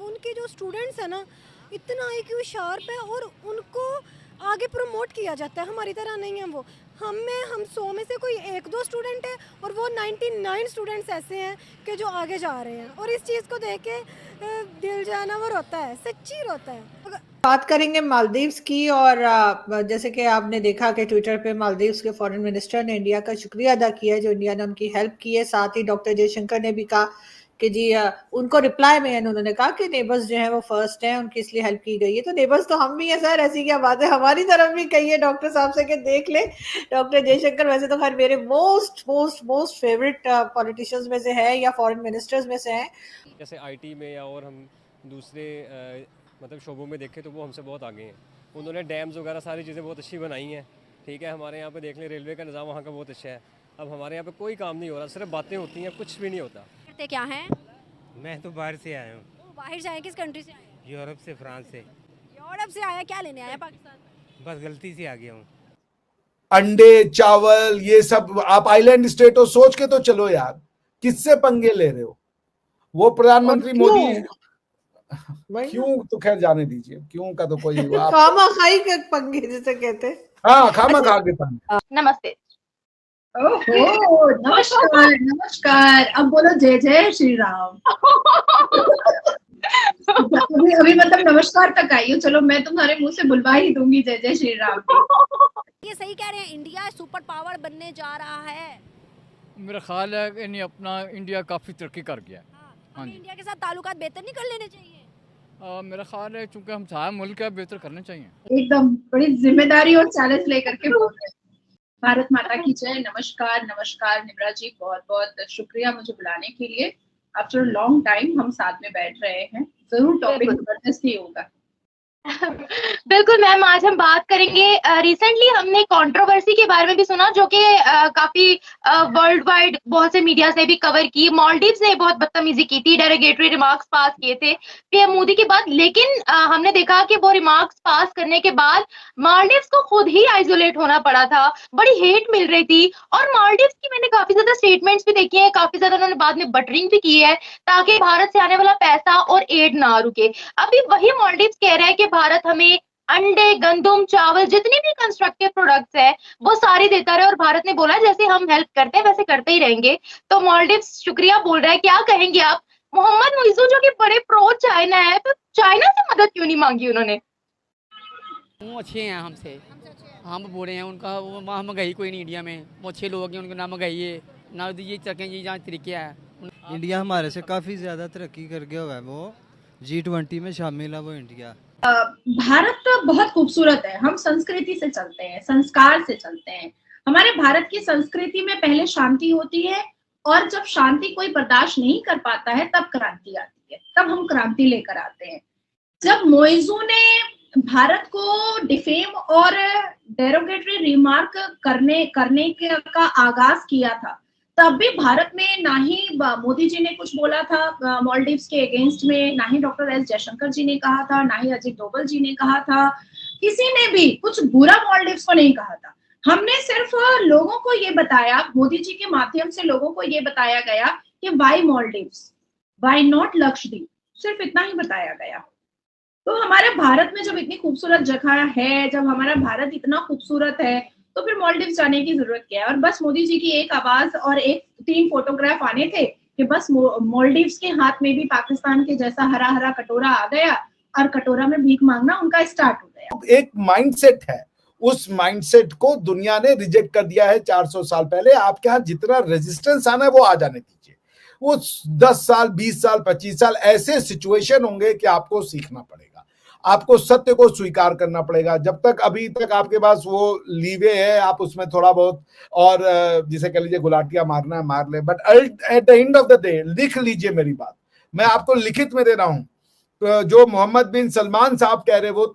उनके जो स्टूडेंट्स हैं ना, इतना आईक्यू शार्प है और उनको आगे प्रमोट किया जाता है, हमारी तरह नहीं है वो। हम 100 में से कोई 1-2 स्टूडेंट है और वो 99 स्टूडेंट्स ऐसे हैं कि जो आगे जा रहे हैं, और इस चीज़ को देख के दिल जो है ना वो रोता है, सच्ची रोता है। बात करेंगे मालदीव्स की, और जैसे कि आपने देखा कि ट्विटर पे मालदीव्स के फॉरेन मिनिस्टर ने इंडिया का शुक्रिया अदा किया है, जो इंडिया ने उनकी हेल्प की है। साथ ही डॉक्टर जयशंकर ने भी कहा कि जी उनको रिप्लाई में उन्होंने कहा कि नेबर्स जो है वो फर्स्ट हैं, उनकी इसलिए हेल्प की गई है। तो नेबर्स तो हम भी हैं सर, ऐसी क्या बात है, हमारी तरफ भी कही है डॉक्टर साहब से कि देख ले डॉक्टर जयशंकर वैसे तो खैर मेरे most most most favourite politicians में से है या फॉरेन मिनिस्टर्स में से हैं। जैसे आईटी में या और हम दूसरे मतलब शोबों में देखें तो वो हमसे बहुत आगे हैं। उन्होंने डैम्स वगैरह सारी चीज़ें बहुत अच्छी बनाई हैं, ठीक है। हमारे यहाँ पे देख लें, रेलवे का निज़ाम वहाँ का बहुत अच्छा है। अब हमारे यहाँ पे कोई काम नहीं हो रहा, सिर्फ बातें होती हैं, कुछ भी नहीं होता। करते क्या हैं? मैं तो बाहर से आया हूँ। बाहर से आए, किस कंट्री से आए? यूरोप से, फ्रांस से। यूरोप से आया, क्या लेने आया पाकिस्तान? बस गलती से आ गया हूँ। अंडे चावल ये सब आप आइलैंड स्टेट हो, सोच के तो चलो यार, किससे पंगे ले रहे हो। वो प्रधानमंत्री मोदी क्यों, तो खैर जाने दीजिए, क्यों का तो कोई खामा खाई के पंगे जिसे कहते हैं। हाँ, खामा खा के पंगे। नमस्ते। ओहो, नमस्कार नमस्कार। अब बोलो जय जय श्री राम। अभी मतलब नमस्कार तक आई हो, चलो मैं तुम्हारे मुंह से बुलवा ही दूंगी जय जय श्री राम। ये सही कह रहे हैं, इंडिया सुपर पावर बनने जा रहा है। मेरा ख्याल है कि नहीं, अपना इंडिया काफ़ी तरक्की कर गया। हाँ, इंडिया के साथ ताल्लुकात बेहतर नहीं कर लेने चाहिए? मेरा ख्याल है चूंकि हम सारा मुल्क है, बेहतर करने चाहिए। एकदम बड़ी जिम्मेदारी और चैलेंज लेकर के बोल रहे हैं। भारत माता की जय। नमस्कार नमस्कार निम्रा जी, बहुत बहुत शुक्रिया मुझे बुलाने के लिए। आफ्टर लॉन्ग टाइम हम साथ में बैठ रहे हैं, जरूर टॉपिक जबरदस्त ही होगा। बिल्कुल मैम, आज हम बात करेंगे, रिसेंटली हमने कंट्रोवर्सी के बारे में भी सुना जो कि काफी वर्ल्ड वाइड बहुत से मीडिया ने भी कवर की। मालदीव्स ने बहुत बदतमीजी की थी, डेरोगेटरी रिमार्क्स पास किए थे पीएम मोदी के बाद, लेकिन हमने देखा कि वो रिमार्क्स पास करने के बाद मालदीव्स को खुद ही आइसोलेट होना पड़ा था, बड़ी हेट मिल रही थी। और मालदीव्स की मैंने काफी ज्यादा स्टेटमेंट्स भी देखी है, काफी ज्यादा उन्होंने बाद में बटरिंग भी की है ताकि भारत से आने वाला पैसा और एड ना रुके। अभी वही मालदीव्स कह रहा है कि भारत हमें अंडे, गंदुम, चावल, जितने भी कंस्ट्रक्टिव प्रोडक्ट्स है वो सारे देता रहे, और भारत ने बोला जैसे हम हेल्प करते हैं वैसे करते ही रहेंगे। तो मालदीव्स शुक्रिया बोल रहा है, क्या कहेंगे आप? मोहम्मद मुइज़ू जो कि बड़े प्रो चाइना है, तो चाइना से मदद क्यों नहीं मांगी उन्होंने? वो अच्छे हैं हमसे, हम बोल रहे हैं उनका वहाँ महंगाई कोई नहीं इंडिया में, वो अच्छे लोग हैं, उनको ना महंगाई है ना ये तरक्की, ये जहाँ तरीके है। इंडिया हमारे से काफ़ी ज़्यादा तरक्की कर गया हुआ है, वो G20 में शामिल है वो इंडिया। भारत बहुत खूबसूरत है, हम संस्कृति से चलते हैं, संस्कार से चलते हैं। हमारे भारत की संस्कृति में पहले शांति होती है, और जब शांति कोई बर्दाश्त नहीं कर पाता है तब क्रांति आती है, तब हम क्रांति लेकर आते हैं। जब मोइज़ू ने भारत को डिफेम और डेरोगेटरी रिमार्क करने का आगाज किया था, तब भी भारत में ना ही मोदी जी ने कुछ बोला था मालदीव्स के अगेंस्ट में, ना ही डॉक्टर एस जयशंकर जी ने कहा था, ना ही अजित डोभाल जी ने कहा था, किसी ने भी कुछ बुरा मालदीव्स को नहीं कहा था। हमने सिर्फ लोगों को ये बताया, मोदी जी के माध्यम से लोगों को ये बताया गया कि why Maldives, why not Lakshadweep, सिर्फ इतना ही बताया गया। तो हमारे भारत में जब इतनी खूबसूरत जगह है, जब हमारा भारत इतना खूबसूरत है, तो फिर मालदीव्स जाने की जरूरत क्या है? और बस मोदी जी की एक आवाज और 3 फोटोग्राफ आने थे कि बस मालदीव्स के हाथ में भी पाकिस्तान के जैसा हरा हरा कटोरा आ गया, और कटोरा में भीख मांगना उनका स्टार्ट हो गया। एक माइंडसेट है, उस माइंडसेट को दुनिया ने रिजेक्ट कर दिया है 400 साल पहले। आपके यहाँ जितना रेजिस्टेंस आना है वो आ जाने दीजिए। वो 10 साल, 20 साल, 25 साल ऐसे सिचुएशन होंगे कि आपको सीखना पड़ेगा, आपको सत्य को स्वीकार करना पड़ेगा। जब तक अभी तक आपके पास वो लीवे है, आप उसमें थोड़ा बहुत और जिसे कह लीजिए गुलाटियां मारना है मार ले, but at the end of the day, लिख लीजिए मेरी बात, मैं आपको लिखित में दे रहा हूं। जो मोहम्मद बिन सलमान साहब कह रहे, वो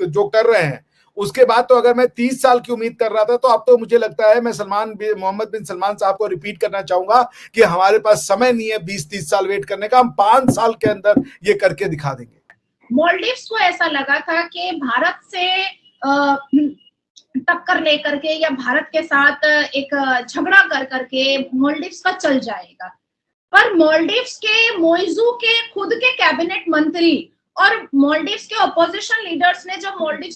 जो कर रहे हैं, उसके बाद तो अगर मैं 30 साल की उम्मीद कर रहा था, तो अब तो मुझे लगता है मैं मोहम्मद बिन सलमान साहब को रिपीट करना चाहूंगा कि हमारे पास समय नहीं है 20-30 साल वेट करने का, हम 5 साल के अंदर ये करके दिखा देंगे। मालदीव्स को ऐसा लगा था कि भारत से टक्कर लेकर के या भारत के साथ एक झगड़ा कर करके मालदीव्स का चल जाएगा, पर मालदीव्स के मोइजू के खुद के कैबिनेट मंत्री और मालदीव्स के अपोजिशन लीडर्स ने जब मालदीव्स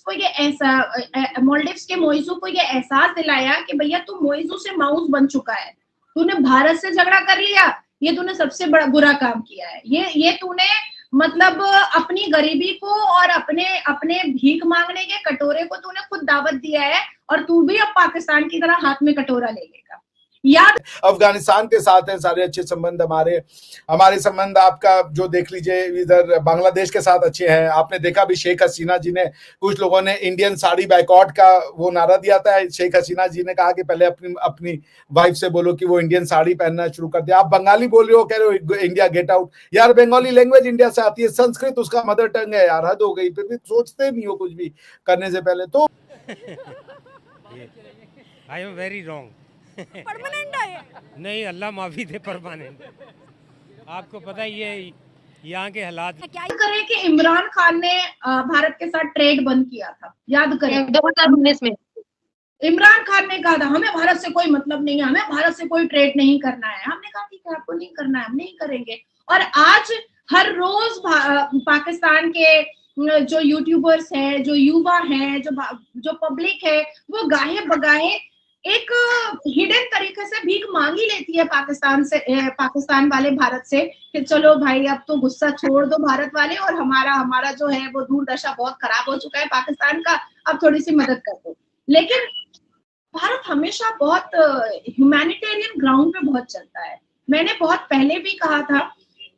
के मोइजू को ये एहसास दिलाया कि भैया तू मोइजू से माउस बन चुका है, तूने भारत से झगड़ा कर लिया, ये तूने सबसे बड़ा बुरा काम किया है, ये तूने मतलब अपनी गरीबी को और अपने भीख मांगने के कटोरे को तूने खुद दावत दिया है, और तू भी अब पाकिस्तान की तरह हाथ में कटोरा ले लेगा। याद अफगानिस्तान के साथ है सारे अच्छे संबंध हमारे संबंध आपका जो देख लीजिए, इधर बांग्लादेश के साथ अच्छे हैं। आपने देखा भी शेख हसीना जी ने, कुछ लोगों ने इंडियन साड़ी बाइकॉट का वो नारा दिया था। शेख हसीना जी ने कहा कि पहले अपनी वाइफ से बोलो कि वो इंडियन साड़ी पहनना शुरू कर दे। आप बंगाली बोल रहे हो, कह रहे हो इंडिया गेट आउट। यार बंगाली लैंग्वेज इंडिया से आती है, संस्कृत उसका मदर टंग है यार, हद हो गई। फिर भी सोचते नहीं हो कुछ भी करने से पहले तो। I am very wrong. Permanent है नहीं, अल्लाह माफी दे, परमानेंट। आपको पता ही है यहाँ के हालात। क्या करें कि इमरान खान ने भारत के साथ ट्रेड बंद किया था, याद करें 2019 में इमरान खान ने कहा था हमें भारत से कोई मतलब नहीं है, हमें भारत से कोई ट्रेड नहीं करना है। हमने कहा ठीक है, आपको नहीं करना है, हम नहीं करेंगे। और आज हर रोज पाकिस्तान के जो यूट्यूबर्स हैं, जो युवा हैं, जो पब्लिक है, वो गाहे बगाहे एक हिडन तरीके से भीख मांगी लेती है पाकिस्तान वाले भारत से कि चलो भाई अब तो गुस्सा छोड़ दो भारत वाले, और हमारा जो है वो दूरदशा बहुत खराब हो चुका है पाकिस्तान का, अब थोड़ी सी मदद कर दो। लेकिन भारत हमेशा बहुत ह्यूमैनिटेरियन ग्राउंड पे बहुत चलता है। मैंने बहुत पहले भी कहा था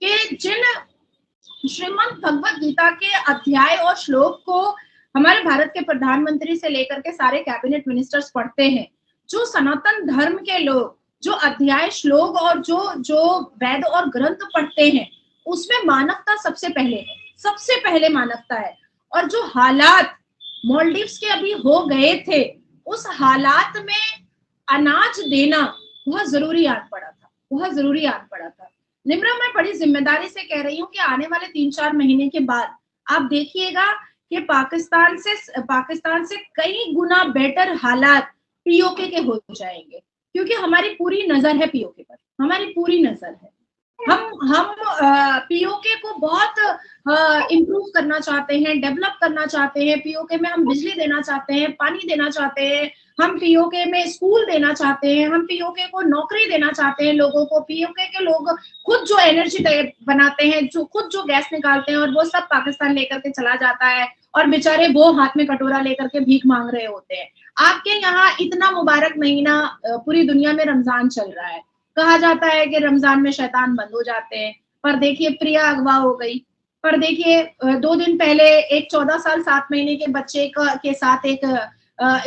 कि जिन श्रीमद् भगवत गीता के अध्याय और श्लोक को हमारे भारत के प्रधानमंत्री से लेकर के सारे कैबिनेट मिनिस्टर्स पढ़ते हैं, जो सनातन धर्म के लोग जो अध्याय श्लोक और जो वेद और ग्रंथ पढ़ते हैं, उसमें मानवता सबसे पहले मानवता है। और जो हालात मालदीव्स के अभी हो गए थे, उस हालात में अनाज देना बहुत जरूरी आन पड़ा था। निम्रा, मैं बड़ी जिम्मेदारी से कह रही हूँ कि आने वाले 3-4 महीने के बाद आप देखिएगा कि पाकिस्तान से कई गुना बेटर हालात पीओके के हो जाएंगे, क्योंकि हमारी पूरी नजर है पीओके पर, हमारी पूरी नजर है। हम पीओके को बहुत इम्प्रूव करना चाहते हैं, डेवलप करना चाहते हैं। पीओके में हम बिजली देना चाहते हैं, पानी देना चाहते हैं, हम पीओके में स्कूल देना चाहते हैं, हम पीओके को नौकरी देना चाहते हैं लोगों को। पीओके के लोग खुद जो एनर्जी बनाते हैं, जो गैस निकालते हैं, और वो सब पाकिस्तान लेकर के चला जाता है, और बेचारे वो हाथ में कटोरा लेकर के भीख मांग रहे होते हैं। आपके यहाँ इतना मुबारक महीना पूरी दुनिया में रमजान चल रहा है, कहा जाता है कि रमजान में शैतान बंद हो जाते हैं, पर देखिए प्रिया अगवा हो गई। पर देखिए 2 दिन पहले एक 14 साल 7 महीने के बच्चे के साथ एक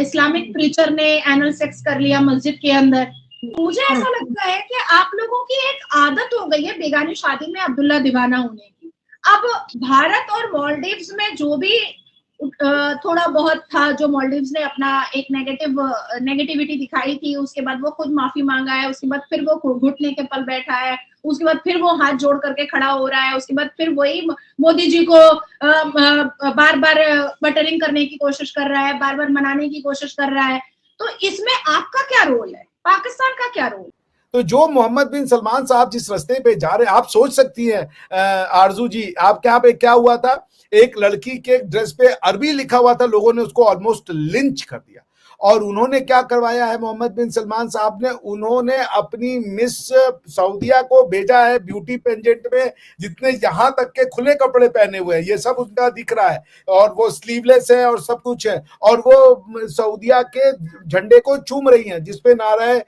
इस्लामिक प्रीचर ने एनल सेक्स कर लिया मस्जिद के अंदर। मुझे ऐसा लगता है कि आप लोगों की एक आदत हो गई है बेगानी शादी में अब्दुल्ला दीवाना होने की। अब भारत और मालदीव्स में जो भी थोड़ा बहुत था, जो मालदीव्स ने अपना एक नेगेटिविटी दिखाई थी, उसके बाद वो खुद माफी मांगा है, उसके बाद फिर वो घुटने के पल बैठा है, उसके बाद फिर वो हाथ जोड़ करके खड़ा हो रहा है, उसके बाद फिर वही मोदी जी को बार बार बटरिंग करने की कोशिश कर रहा है, बार बार मनाने की कोशिश कर रहा है। तो इसमें आपका क्या रोल है, पाकिस्तान का क्या रोल? तो जो मोहम्मद बिन सलमान साहब जिस रास्ते पे जा रहे हैं, आप सोच सकती हैं आरजू जी, आपके यहाँ पे क्या हुआ था, एक लड़की के ड्रेस पे अरबी लिखा हुआ था, लोगों ने उसको ऑलमोस्ट लिंच कर दिया। और उन्होंने क्या करवाया है मोहम्मद बिन सलमान साहब ने, उन्होंने अपनी मिस सऊदिया को भेजा है ब्यूटी पेजेंट में, जितने यहाँ तक के खुले कपड़े पहने हुए हैं, ये सब उनका दिख रहा है, और वो स्लीवलेस है और सब कुछ है, और वो सऊदिया के झंडे को चूम रही हैं, जिसपे नारा है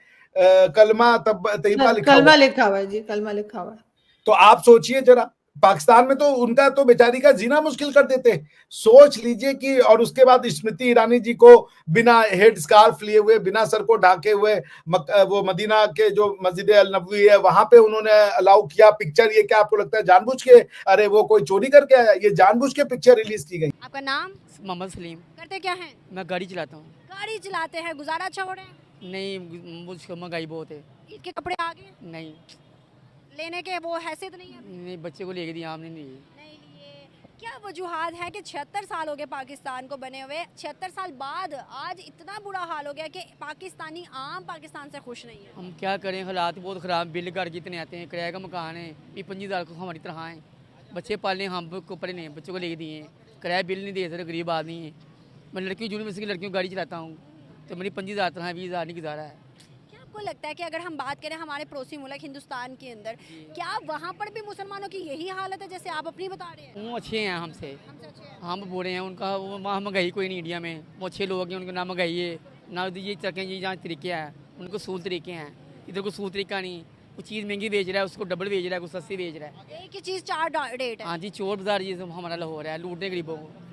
कलमा तैयबा लिखा हुआ है जी, कलमा लिखा हुआ है। तो आप सोचिए जरा, पाकिस्तान में तो उनका तो बेचारी का जीना मुश्किल कर देते। सोच लीजिए कि, और उसके बाद स्मृति ईरानी जी को बिना हेड स्कार्फ लिए हुए, बिना सर को ढाके हुए वो मदीना के जो मस्जिद अल नबवी है वहां पे उन्होंने अलाउ किया पिक्चर। ये क्या आपको लगता है जानबूझ के, अरे वो कोई चोरी करके आया? ये जानबूझ के पिक्चर रिलीज की गई। आपका नाम? मोहम्मद सलीम। करते क्या हैं? मैं गाड़ी चलाता हूँ। गाड़ी चलाते हैं, गुजारा अच्छा हो रहा है? नहीं, मुझको महंगाई बहुत है। ईद के कपड़े आ गए? नहीं। लेने के वो हैसियत नहीं है? नहीं, बच्चे को लेके दिया, हमने नहीं लिए। क्या वजूहात है कि 76 साल हो गए पाकिस्तान को बने हुए, 76 साल बाद आज इतना बुरा हाल हो गया कि पाकिस्तानी आम पाकिस्तान से खुश नहीं है? हम क्या करें, हालात बहुत ख़राब, बिल घर कितने आते हैं, किराए का मकान है, ये 25,000 को हमारी तरह हैं, बच्चे पालने हम को पड़े नहीं, बच्चों को ले दिए हैं, किराया बिल नहीं दे सकते, गरीब आदमी है। मैं लड़की यूनिवर्सिटी की लड़कियों की गाड़ी चलाता हूँ, तो मेरी 25,000 तरह 20,000 नहीं गुजारा है। क्या आपको लगता है कि अगर हम बात करें हमारे पड़ोसी मुल्क हिंदुस्तान के अंदर, क्या वहाँ पर भी मुसलमानों की यही हालत है जैसे आप अपनी बता रहे हैं? वो अच्छे हैं हमसे, हम बुरे हैं, उनका वो वहाँ महंगाई कोई नहीं इंडिया में, वो अच्छे लोग हैं, उनको ना महंगाई है ना ये चकें, ये जहाँ तरीके हैं उनको सूल तरीके हैं, इधर को सूल तरीका नहीं, वो चीज़ महंगी बेच रहा है, उसको डबल बेच रहा है, कुछ सस्ती बेच रहा है। एक ही चीज़ 4 रेट है। हाँ जी, चोर बाजार ये सब हमारा लाहौर है, लूटने गरीबों को।